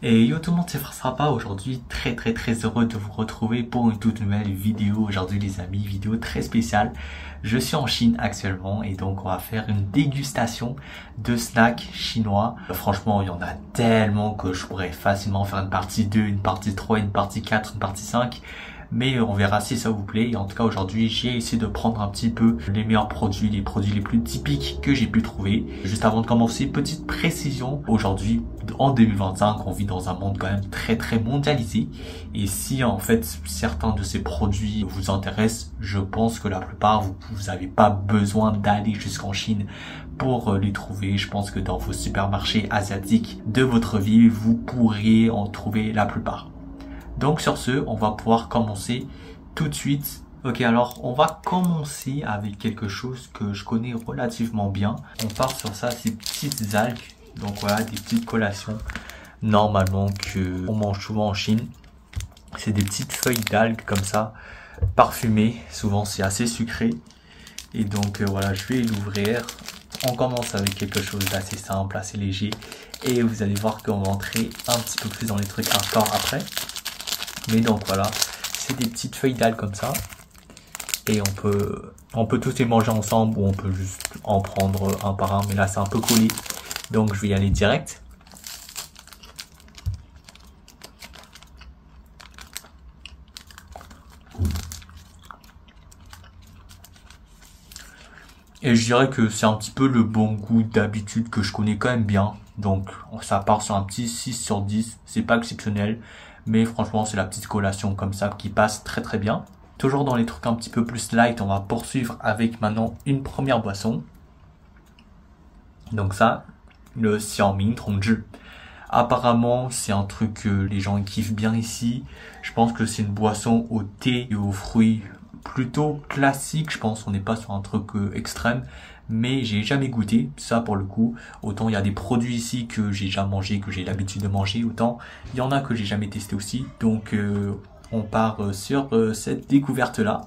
Et yo tout le monde, c'est Frasrapa. Aujourd'hui, très heureux de vous retrouver pour une toute nouvelle vidéo. Aujourd'hui les amis, vidéo très spéciale. Je suis en Chine actuellement et donc on va faire une dégustation de snacks chinois. Franchement, il y en a tellement que je pourrais facilement faire une partie 2, une partie 3, une partie 4, une partie 5. Mais on verra si ça vous plaît. Et en tout cas aujourd'hui j'ai essayé de prendre un petit peu les meilleurs produits, les produits les plus typiques que j'ai pu trouver. Juste avant de commencer, petite précision, aujourd'hui en 2025 on vit dans un monde quand même très mondialisé. Et si en fait certains de ces produits vous intéressent, je pense que la plupart vous n'avez pas besoin d'aller jusqu'en Chine pour les trouver. Je pense que dans vos supermarchés asiatiques de votre ville vous pourriez en trouver la plupart. Donc sur ce, on va pouvoir commencer tout de suite. Ok, alors on va commencer avec quelque chose que je connais relativement bien. On part sur ça, ces petites algues. Donc voilà, des petites collations normalement que on mange souvent en Chine. C'est des petites feuilles d'algues comme ça, parfumées. Souvent c'est assez sucré. Et donc voilà, je vais l'ouvrir. On commence avec quelque chose d'assez simple, assez léger. Et vous allez voir qu'on va entrer un petit peu plus dans les trucs hardcore après. Mais donc voilà, c'est des petites feuilles d'algues comme ça. Et on peut tous les manger ensemble ou on peut juste en prendre un par un. Mais là c'est un peu collé. Donc je vais y aller direct. Et je dirais que c'est un petit peu le bon goût d'habitude que je connais quand même bien. Donc ça part sur un petit 6 sur 10. C'est pas exceptionnel. Mais franchement, c'est la petite collation comme ça qui passe très bien. Toujours dans les trucs un petit peu plus light, on va poursuivre avec maintenant une première boisson. Donc ça, le Xiaoming Tongzhi. Apparemment, c'est un truc que les gens kiffent bien ici. Je pense que c'est une boisson au thé et aux fruits plutôt classique. Je pense qu'on n'est pas sur un truc extrême. Mais j'ai jamais goûté ça pour le coup. Autant il y a des produits ici que j'ai déjà mangé, que j'ai l'habitude de manger, autant il y en a que j'ai jamais testé aussi. Donc on part sur cette découverte là.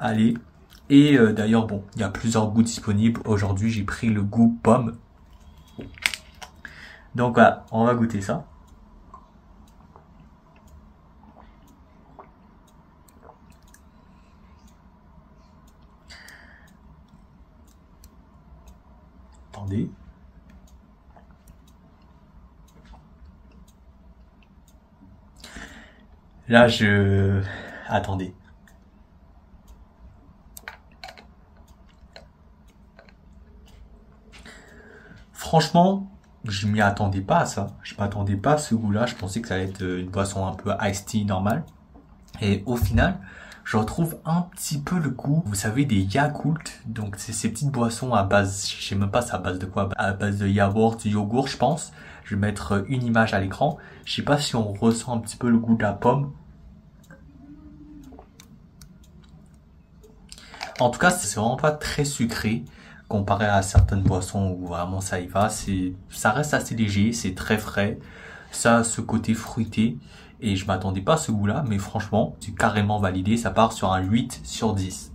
Allez. Et d'ailleurs bon, il y a plusieurs goûts disponibles. Aujourd'hui j'ai pris le goût pomme. Donc voilà, on va goûter ça. Attendez. Là, attendez. Franchement, je m'y attendais pas à ça. Je m'attendais pas à ce goût-là. Je pensais que ça allait être une boisson un peu iced tea normale. Et au final, je retrouve un petit peu le goût, vous savez, des Yakult. Donc c'est ces petites boissons à base, je sais même pas c'est à base de quoi, à base de yaourt, yogourt je pense. Je vais mettre une image à l'écran. Je sais pas si on ressent un petit peu le goût de la pomme. En tout cas, c'est vraiment pas très sucré comparé à certaines boissons où vraiment ça y va. Ça reste assez léger, c'est très frais. Ça a ce côté fruité. Et je m'attendais pas à ce goût-là, mais franchement, c'est carrément validé. Ça part sur un 8 sur 10.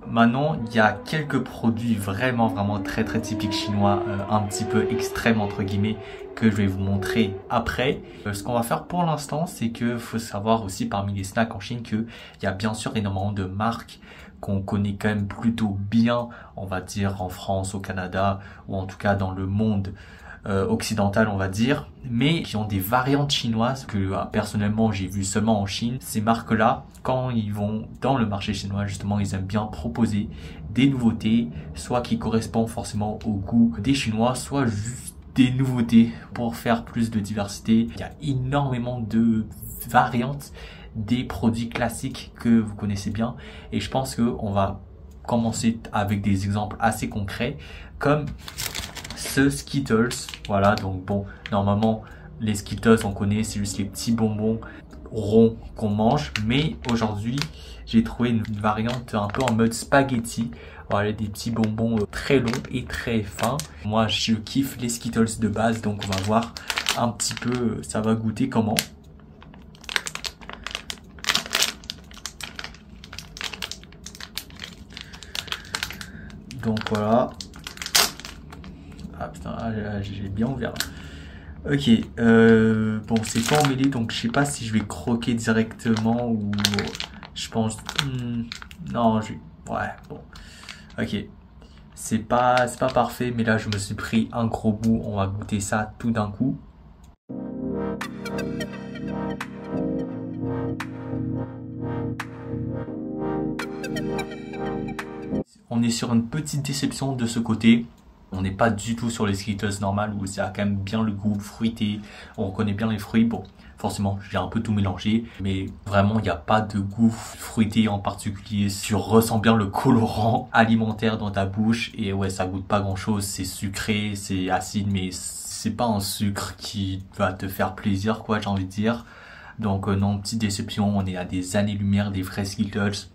Maintenant, il y a quelques produits vraiment très typiques chinois, un petit peu extrêmes entre guillemets, que je vais vous montrer après. Ce qu'on va faire pour l'instant, c'est que faut savoir aussi parmi les snacks en Chine qu'il y a bien sûr énormément de marques qu'on connaît quand même plutôt bien, on va dire en France, au Canada, ou en tout cas dans le monde occidentales on va dire, mais qui ont des variantes chinoises que personnellement j'ai vu seulement en Chine. Ces marques là, quand ils vont dans le marché chinois justement, ils aiment bien proposer des nouveautés, soit qui correspondent forcément au goût des Chinois, soit juste des nouveautés pour faire plus de diversité. Il y a énormément de variantes des produits classiques que vous connaissez bien, et je pense que on va commencer avec des exemples assez concrets comme ce Skittles. Voilà, donc bon, normalement les Skittles on connaît, c'est juste les petits bonbons ronds qu'on mange, mais aujourd'hui j'ai trouvé une variante un peu en mode spaghetti. Voilà, des petits bonbons très longs et très fins. Moi je kiffe les Skittles de base, donc on va voir un petit peu ça va goûter comment. Donc voilà. Ah putain, j'ai bien ouvert. Ok, bon c'est pas emmêlé donc je sais pas si je vais croquer directement ou je pense... non, ouais, bon. Ok, c'est pas parfait mais là je me suis pris un gros bout, on va goûter ça tout d'un coup. On est sur une petite déception de ce côté. On n'est pas du tout sur les Skittles normales où ça a quand même bien le goût fruité. On reconnaît bien les fruits. Bon, forcément, j'ai un peu tout mélangé. Mais vraiment, il n'y a pas de goût fruité en particulier. Tu ressens bien le colorant alimentaire dans ta bouche. Et ouais, ça goûte pas grand chose. C'est sucré, c'est acide, mais c'est pas un sucre qui va te faire plaisir, quoi, j'ai envie de dire. Donc non, petite déception. On est à des années-lumière des vrais Skittles.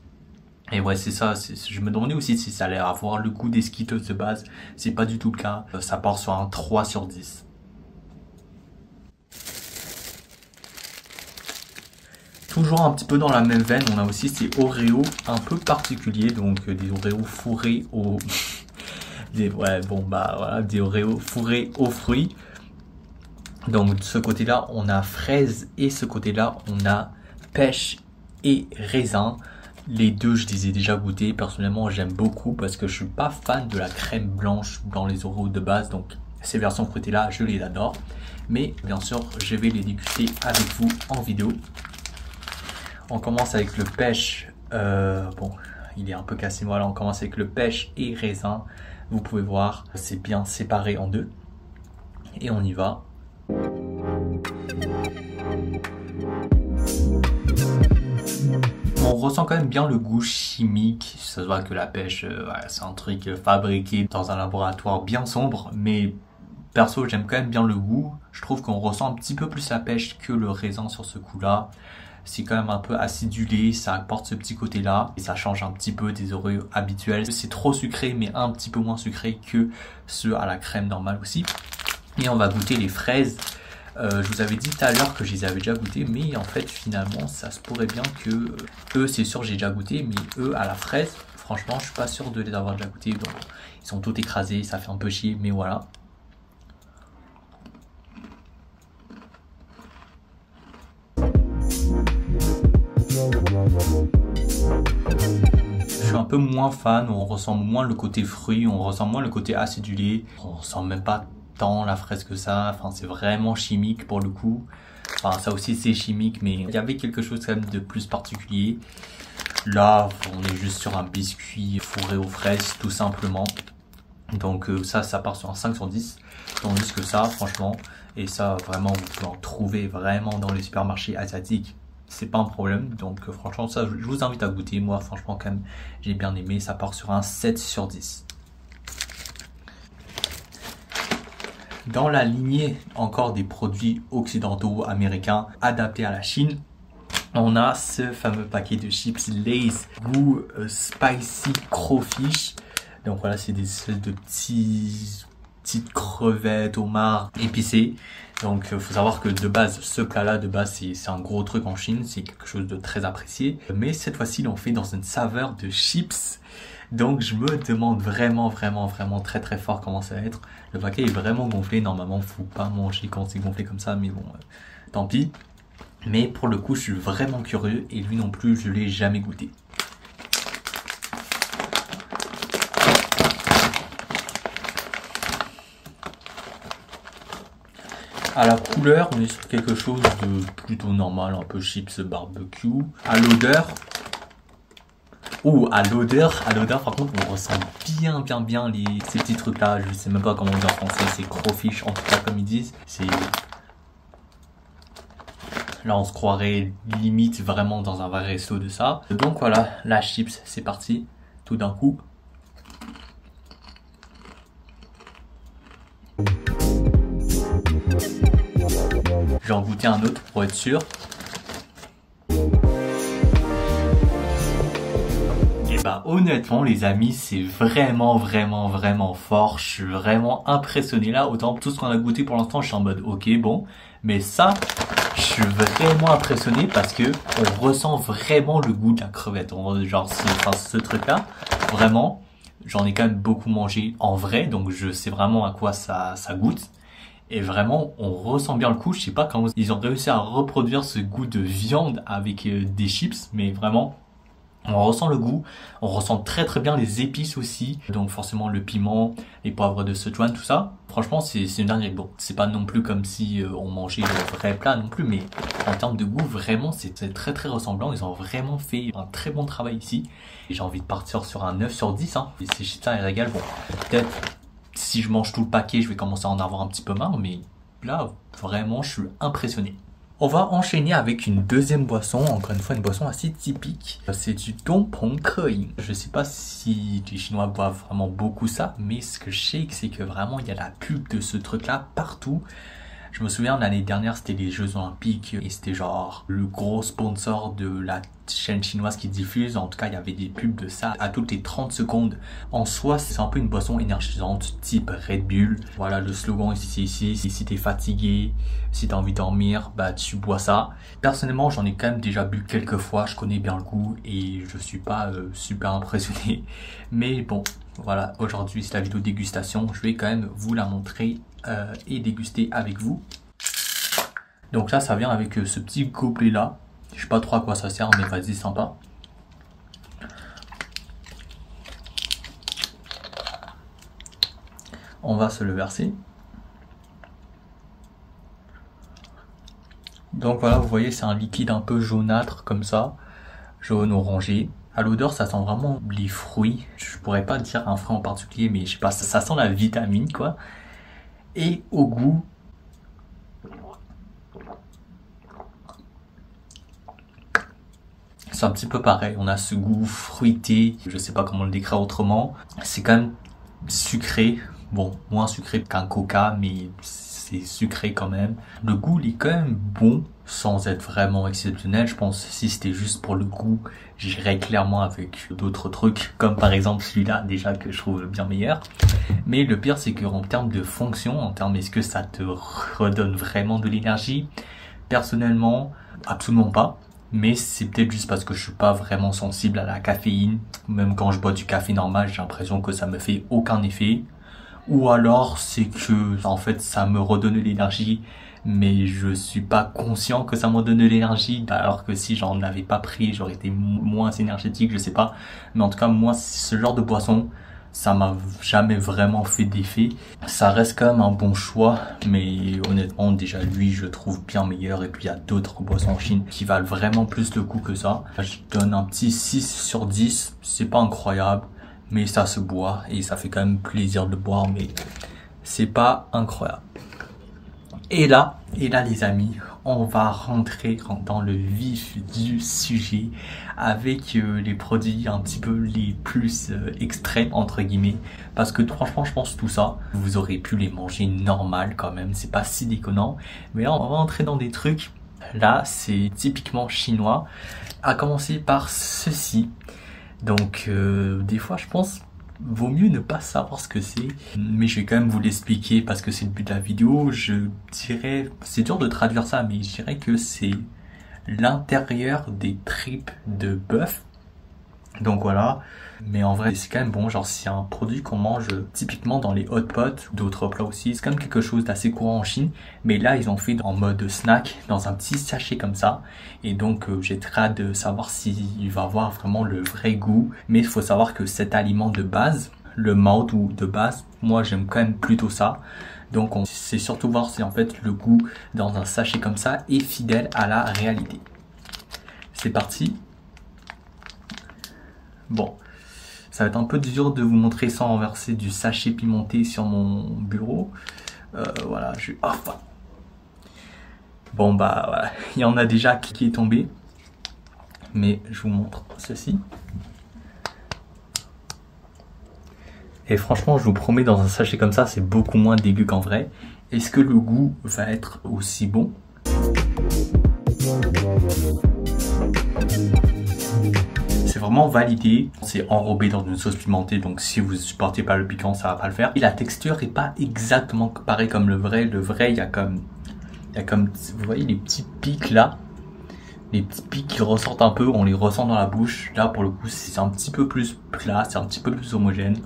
Et ouais, c'est ça, je me demandais aussi si ça allait avoir le goût des Skittles de base. C'est pas du tout le cas. Ça part sur un 3 sur 10. Toujours un petit peu dans la même veine, on a aussi ces Oreos un peu particuliers. Donc des Oreos fourrés au... ouais, bon bah voilà, des Oreos fourrés aux fruits. Donc de ce côté-là, on a fraise et ce côté-là, on a pêche et raisin. Les deux, je les ai déjà goûtés. Personnellement, j'aime beaucoup parce que je suis pas fan de la crème blanche dans les Oreos de base. Donc, ces versions fruitées-là, je les adore. Mais, bien sûr, je vais les déguster avec vous en vidéo. On commence avec le pêche. Bon, il est un peu cassé. Voilà, on commence avec le pêche et raisin. Vous pouvez voir, c'est bien séparé en deux. Et on y va. On ressent quand même bien le goût chimique. Ça se voit que la pêche, ouais, c'est un truc fabriqué dans un laboratoire bien sombre. Mais perso, j'aime quand même bien le goût. Je trouve qu'on ressent un petit peu plus la pêche que le raisin sur ce coup-là. C'est quand même un peu acidulé, ça apporte ce petit côté-là. Et ça change un petit peu des Oreos habituels. C'est trop sucré, mais un petit peu moins sucré que ceux à la crème normale aussi. Et on va goûter les fraises. Je vous avais dit tout à l'heure que je les avais déjà goûtés, mais en fait finalement ça se pourrait bien que eux, c'est sûr j'ai déjà goûté, mais eux à la fraise, franchement je suis pas sûr de les avoir déjà goûtés, donc ils sont tous écrasés, ça fait un peu chier, mais voilà. Je suis un peu moins fan, on ressent moins le côté fruit, on ressent moins le côté acidulé, on ressent même pas tant la fraise que ça, enfin c'est vraiment chimique pour le coup. Enfin ça aussi c'est chimique, mais il y avait quelque chose quand même de plus particulier. Là on est juste sur un biscuit fourré aux fraises tout simplement. Donc ça part sur un 5 sur 10, tandis que ça franchement, et ça vraiment vous pouvez en trouver vraiment dans les supermarchés asiatiques. C'est pas un problème, donc franchement ça je vous invite à goûter. Moi franchement quand même j'ai bien aimé, ça part sur un 7 sur 10. Dans la lignée encore des produits occidentaux américains adaptés à la Chine, on a ce fameux paquet de chips Lay's goût spicy crawfish. Donc voilà, c'est des espèces de petites crevettes, homards épicées. Donc faut savoir que de base, ce plat-là, de base, c'est un gros truc en Chine, c'est quelque chose de très apprécié. Mais cette fois-ci, l'on fait dans une saveur de chips. Donc je me demande vraiment très très fort comment ça va être. Le paquet est vraiment gonflé, normalement faut pas manger quand c'est gonflé comme ça, mais bon, tant pis. Mais pour le coup je suis vraiment curieux et lui non plus je l'ai jamais goûté. À la couleur, on est sur quelque chose de plutôt normal, un peu chips barbecue. À l'odeur, à l'odeur par contre on ressent bien ces petits trucs là, je sais même pas comment on dit en français, c'est crawfish en tout cas comme ils disent. Là on se croirait limite vraiment dans un vrai resto de ça. Donc voilà, la chips c'est parti, tout d'un coup. Je vais en goûter un autre pour être sûr. Bah honnêtement les amis, c'est vraiment fort. Je suis vraiment impressionné là. Autant tout ce qu'on a goûté pour l'instant, je suis en mode ok bon, mais ça je suis vraiment impressionné parce que on ressent vraiment le goût de la crevette. Genre ce truc là, vraiment, j'en ai quand même beaucoup mangé en vrai, donc je sais vraiment à quoi ça goûte. Et vraiment, on ressent bien le goût. Je sais pas comment ils ont réussi à reproduire ce goût de viande avec des chips, mais vraiment, on ressent le goût. On ressent très très bien les épices aussi. Donc forcément le piment, les poivres de Sichuan, tout ça. Franchement, c'est une dinguerie. Bon, c'est pas non plus comme si on mangeait le vrai plat non plus, mais en termes de goût, vraiment, c'est très très ressemblant. Ils ont vraiment fait un très bon travail ici. Et j'ai envie de partir sur un 9 sur 10. Hein. Et ces chips-là, ils régalent. Bon, peut-être si je mange tout le paquet, je vais commencer à en avoir un petit peu marre, mais là, vraiment, je suis impressionné. On va enchaîner avec une deuxième boisson, encore une fois une boisson assez typique. C'est du Dongpeng Keying. Je sais pas si les Chinois boivent vraiment beaucoup ça, mais ce que je sais, c'est que vraiment il y a la pub de ce truc-là partout. Je me souviens l'année dernière, c'était les Jeux Olympiques et c'était genre le gros sponsor de la chaîne chinoise qui diffuse. En tout cas, il y avait des pubs de ça à toutes les 30 secondes. En soi, c'est un peu une boisson énergisante type Red Bull. Voilà, le slogan ici, si t'es fatigué, si t'as envie de dormir, bah tu bois ça. Personnellement, j'en ai quand même déjà bu quelques fois. Je connais bien le goût et je suis pas super impressionné. Mais bon, voilà, aujourd'hui c'est la vidéo dégustation. Je vais quand même vous la montrer et déguster avec vous. Donc là, ça vient avec ce petit gobelet là. Je sais pas trop à quoi ça sert, mais vas-y, sympa. On va se le verser. Donc voilà, vous voyez, c'est un liquide un peu jaunâtre comme ça, jaune orangé. À l'odeur, ça sent vraiment les fruits. Je pourrais pas dire un fruit en particulier, mais je sais pas, ça sent la vitamine quoi. Et au goût, c'est un petit peu pareil. On a ce goût fruité, je sais pas comment le décrire autrement. C'est quand même sucré, bon, moins sucré qu'un coca, mais c'est sucré quand même. Le goût, il est quand même bon, sans être vraiment exceptionnel. Je pense que si c'était juste pour le goût, j'irais clairement avec d'autres trucs, comme par exemple celui-là, déjà que je trouve bien meilleur. Mais le pire, c'est qu'en termes de fonction, en termes est-ce que ça te redonne vraiment de l'énergie, personnellement, absolument pas. Mais c'est peut-être juste parce que je suis pas vraiment sensible à la caféine. Même quand je bois du café normal, j'ai l'impression que ça me fait aucun effet. Ou alors c'est que en fait ça me redonne de l'énergie, mais je suis pas conscient que ça me redonne de l'énergie. Alors que si j'en avais pas pris, j'aurais été moins énergétique, je sais pas. Mais en tout cas, moi, ce genre de boisson, ça m'a jamais vraiment fait d'effet. Ça reste quand même un bon choix, mais honnêtement, déjà lui, je trouve bien meilleur. Et puis il y a d'autres boissons en Chine qui valent vraiment plus le coup que ça. Je donne un petit 6 sur 10. C'est pas incroyable, mais ça se boit et ça fait quand même plaisir de boire, mais c'est pas incroyable. Et là les amis, on va rentrer dans le vif du sujet avec les produits un petit peu les plus extrêmes entre guillemets, parce que franchement je pense tout ça vous aurez pu les manger normal quand même, c'est pas si déconnant. Mais là on va rentrer dans des trucs, là c'est typiquement chinois, à commencer par ceci. Donc des fois je pense vaut mieux ne pas savoir ce que c'est, mais je vais quand même vous l'expliquer parce que c'est le but de la vidéo. Je dirais, c'est dur de traduire ça, mais je dirais que c'est l'intérieur des tripes de bœuf. Donc voilà, mais en vrai c'est quand même bon, genre c'est un produit qu'on mange typiquement dans les hot pots ou d'autres plats aussi. C'est quand même quelque chose d'assez courant en Chine, mais là ils ont fait en mode snack dans un petit sachet comme ça. Et donc j'ai très hâte de savoir s'il va avoir vraiment le vrai goût. Mais il faut savoir que cet aliment de base, le mao ou de base, moi j'aime quand même plutôt ça. Donc c'est surtout voir si en fait le goût dans un sachet comme ça est fidèle à la réalité. C'est parti. Bon, ça va être un peu dur de vous montrer sans renverser du sachet pimenté sur mon bureau. Voilà, je... Enfin. Bon bah voilà, il y en a déjà qui est tombé. Mais je vous montre ceci. Et franchement, je vous promets, dans un sachet comme ça, c'est beaucoup moins dégueu qu'en vrai. Est-ce que le goût va être aussi bon ? C'est vraiment validé, c'est enrobé dans une sauce pimentée, donc si vous supportez pas le piquant, ça va pas le faire. Et la texture est pas exactement pareil comme le vrai. Le vrai, il y a comme, vous voyez les petits pics là, les petits pics qui ressortent un peu, on les ressent dans la bouche. Là, pour le coup, c'est un petit peu plus plat, c'est un petit peu plus homogène.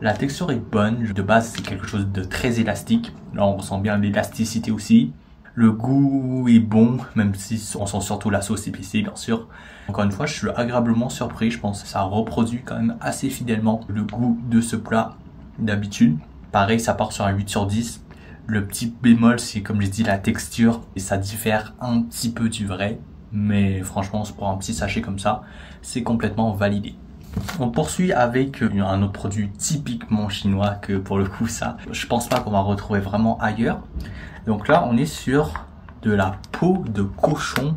La texture est bonne. De base, c'est quelque chose de très élastique. Là, on ressent bien l'élasticité aussi. Le goût est bon, même si on sent surtout la sauce épicée, bien sûr. Encore une fois, je suis agréablement surpris. Je pense que ça reproduit quand même assez fidèlement le goût de ce plat d'habitude. Pareil, ça part sur un 8 sur 10. Le petit bémol, c'est comme je dis, la texture. Et ça diffère un petit peu du vrai. Mais franchement, pour un petit sachet comme ça, c'est complètement validé. On poursuit avec un autre produit typiquement chinois que pour le coup ça, je pense pas qu'on va retrouver vraiment ailleurs. Donc là on est sur de la peau de cochon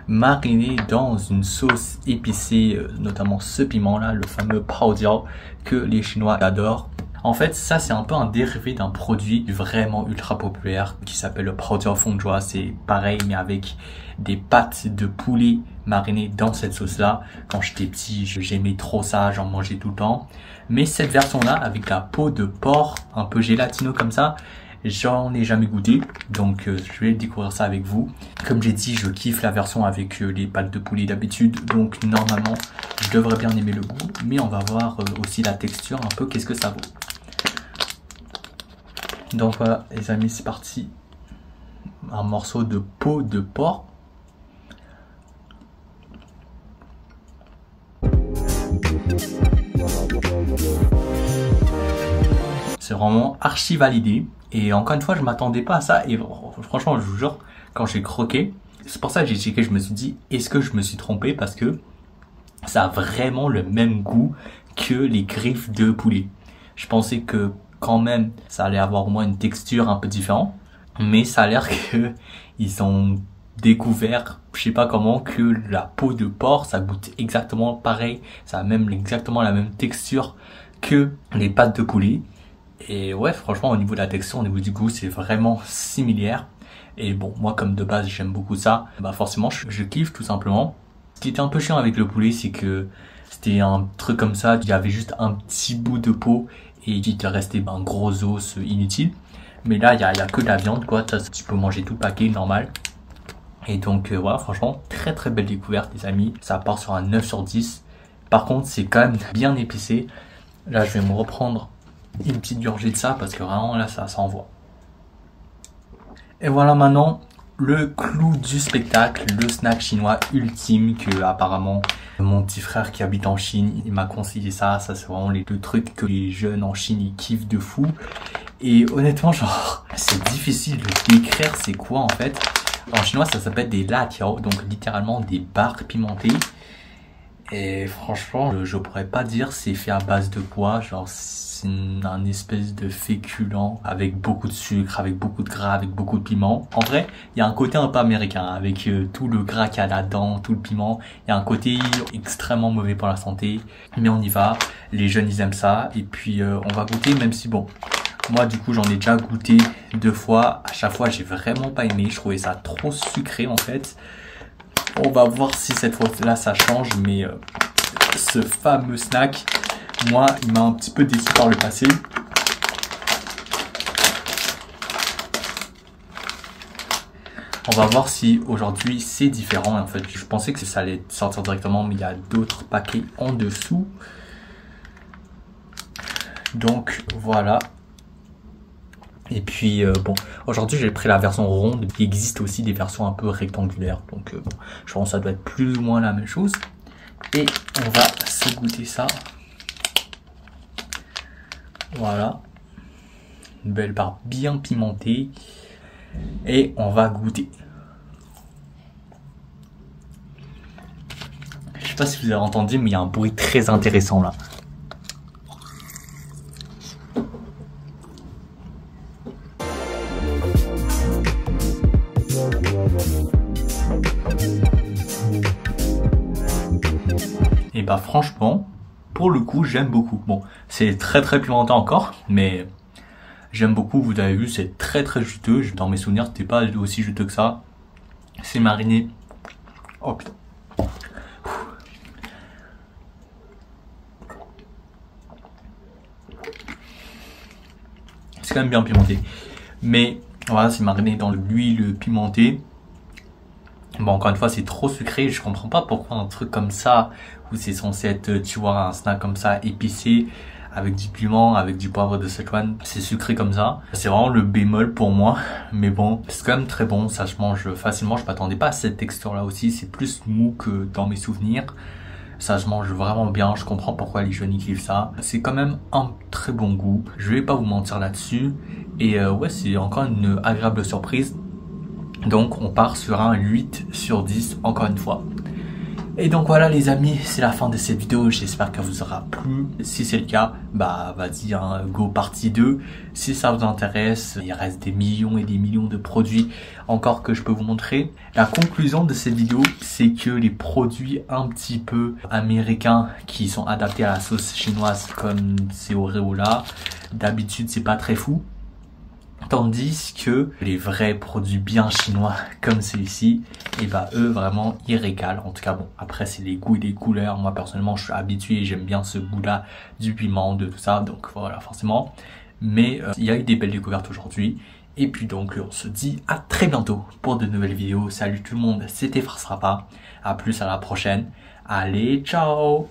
marinée dans une sauce épicée, notamment ce piment là, le fameux pao jiao que les Chinois adorent. En fait, ça c'est un peu un dérivé d'un produit vraiment ultra populaire qui s'appelle le pao jiao feng zhuo. C'est pareil mais avec des pâtes de poulet marinées dans cette sauce là. Quand j'étais petit, j'aimais trop ça, j'en mangeais tout le temps. Mais cette version là, avec la peau de porc un peu gélatineux comme ça, j'en ai jamais goûté, donc je vais découvrir ça avec vous. Comme j'ai dit, je kiffe la version avec les pâtes de poulet d'habitude, donc normalement je devrais bien aimer le goût, mais on va voir aussi la texture un peu, qu'est-ce que ça vaut. Donc voilà les amis, c'est parti. Un morceau de peau de porc. C'est vraiment archi validé. Et encore une fois, je m'attendais pas à ça. Et franchement, je vous jure, quand j'ai croqué, c'est pour ça que j'ai checké, je me suis dit, est-ce que je me suis trompé? Parce que ça a vraiment le même goût que les griffes de poulet. Je pensais que quand même, ça allait avoir au moins une texture un peu différente. Mais ça a l'air que ils ont découvert, je sais pas comment, que la peau de porc, ça goûte exactement pareil. Ça a même exactement la même texture que les pâtes de poulet. Et ouais, franchement, au niveau de la texture, au niveau du goût, c'est vraiment similaire. Et bon, moi, comme de base, j'aime beaucoup ça, bah forcément, je kiffe tout simplement. Ce qui était un peu chiant avec le poulet, c'est que c'était un truc comme ça, il y avait juste un petit bout de peau et il te restait un gros os inutile. Mais là, il y a que de la viande, quoi. Tu peux manger tout le paquet, normal. Et donc, voilà, franchement, très très belle découverte, les amis. Ça part sur un 9 sur 10. Par contre, c'est quand même bien épicé. Là, je vais me reprendre une petite gorgée de ça parce que vraiment là ça s'envoie. Et voilà maintenant le clou du spectacle, le snack chinois ultime que apparemment mon petit frère qui habite en Chine, il m'a conseillé ça. Ça c'est vraiment les deux trucs que les jeunes en Chine ils kiffent de fou. Et honnêtement genre c'est difficile de décrire c'est quoi en fait. En chinois ça s'appelle des latiao, donc littéralement des barres pimentées. Et franchement, je pourrais pas dire c'est fait à base de quoi, genre c'est un espèce de féculent avec beaucoup de sucre, avec beaucoup de gras, avec beaucoup de piment. En vrai, il y a un côté un peu américain avec tout le gras qu'il y a là-dedans, tout le piment. Il y a un côté extrêmement mauvais pour la santé, mais on y va. Les jeunes ils aiment ça et puis on va goûter même si bon, moi du coup j'en ai déjà goûté 2 fois. À chaque fois j'ai vraiment pas aimé, je trouvais ça trop sucré en fait. On va voir si cette fois-là ça change, mais ce fameux snack, moi, il m'a un petit peu déçu par le passé. On va voir si aujourd'hui c'est différent. En fait, je pensais que ça allait sortir directement, mais il y a d'autres paquets en dessous. Donc voilà. Et puis bon, aujourd'hui j'ai pris la version ronde. Il existe aussi des versions un peu rectangulaires. Donc bon, je pense que ça doit être plus ou moins la même chose. Et on va se goûter ça. Voilà. Une belle barre bien pimentée. Et on va goûter. Je sais pas si vous avez entendu, mais il y a un bruit très intéressant là. Et bah franchement, pour le coup, j'aime beaucoup. Bon, c'est très très pimenté encore, mais j'aime beaucoup. Vous avez vu, c'est très très juteux. Dans mes souvenirs, c'était pas aussi juteux que ça. C'est mariné. Oh putain. C'est quand même bien pimenté. Mais voilà, c'est mariné dans l'huile pimentée. Bon, encore une fois, c'est trop sucré. Je comprends pas pourquoi un truc comme ça, où c'est censé être, tu vois, un snack comme ça, épicé, avec du piment, avec du poivre de Sichuan. C'est sucré comme ça. C'est vraiment le bémol pour moi. Mais bon, c'est quand même très bon. Ça se mange facilement. Je m'attendais pas à cette texture-là aussi. C'est plus mou que dans mes souvenirs. Ça se mange vraiment bien, je comprends pourquoi les jeunes y kiffent ça. C'est quand même un très bon goût, je vais pas vous mentir là-dessus. Et ouais, c'est encore une agréable surprise. Donc on part sur un 8 sur 10 encore une fois. Et donc voilà les amis, c'est la fin de cette vidéo, j'espère qu'elle vous aura plu. Si c'est le cas, bah vas-y, hein, go partie 2. Si ça vous intéresse, il reste des millions et des millions de produits encore que je peux vous montrer. La conclusion de cette vidéo, c'est que les produits un petit peu américains qui sont adaptés à la sauce chinoise comme ces Oreos là, d'habitude c'est pas très fou. Tandis que les vrais produits bien chinois comme celui-ci, et bah eux vraiment ils régalent. En tout cas bon, après c'est les goûts et les couleurs. Moi personnellement je suis habitué, j'aime bien ce goût-là du piment, de tout ça. Donc voilà forcément. Mais il y a eu des belles découvertes aujourd'hui. Et puis donc on se dit à très bientôt pour de nouvelles vidéos. Salut tout le monde, c'était Frasrapa. À plus à la prochaine. Allez, ciao!